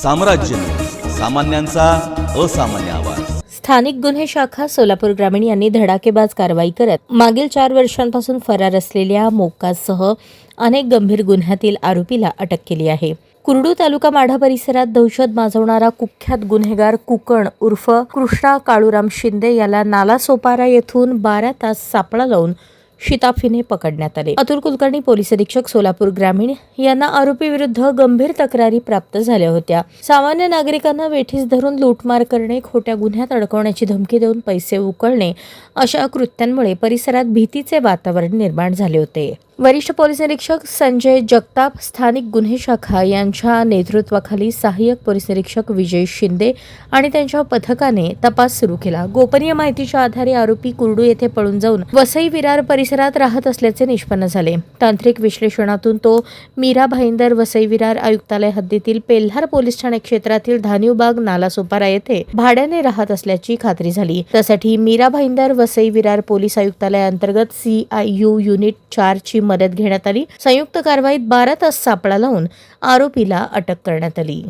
साम्राज्य, सामान्यांचा असामान्य आवाज। स्थानिक गुन्हे शाखा सोलापूर ग्रामीण यांनी धडाकेबाज कारवाई करत मागील 4 वर्षांपासून फरार असलेल्या मोक्कासह अनेक गंभीर गुन्ह्यातील आरोपीला अटक केली आहे। कुर्डू तालुका माढा परिसरात दहशत माजवणारा कुख्यात गुन्हेगार कुकण उर्फ कृष्णा काळूराम शिंदे याला नालासोपारा येथून 12 तास सापळा लावून शिताफीने पकडण्यात आले। अतुल कुलकर्णी पोलीस अधीक्षक सोलापूर ग्रामीण यांना आरोपी विरुद्ध गंभीर तक्रारी प्राप्त झाल्या होत्या। सामान्य नागरिकांना वेठीस धरून लूटमार करणे, खोट्या गुन्ह्यात अडकवण्याची धमकी देऊन पैसे उकळणे अशा कृत्यांमुळे परिसरात भीतीचे वातावरण निर्माण झाले होते। वरिष्ठ पोलीस निरीक्षक संजय जगताप, स्थानिक गुन्हे शाखा यांच्या नेतृत्वाखाली सहाय्यक पोलीस निरीक्षक विजय शिंदे आणि त्यांच्या पथकाने तपास सुरू केला। गोपनीय माहितीच्या आधारे आरोपी कुर्डू येथे पळून जाऊन वसई विरार परिसरात राहत असल्याचे निष्पन्न झाले। तांत्रिक विश्लेषणातून तो मीरा भाईंदर वसई विरार आयुक्तालय हद्दीतील पेल्हार पोलीस ठाणे क्षेत्रातील धानिवबाग नालासोपारा येथे भाड्याने राहत असल्याची खात्री झाली। त्यासाठी मीरा भाईंदर वसई विरार पोलीस आयुक्तालयाअंतर्गत CIU युनिट 4 ची मदत घेण्यात आली। संयुक्त कारवाईत 12 तास सापळा लावून आरोपीला अटक करण्यात आली।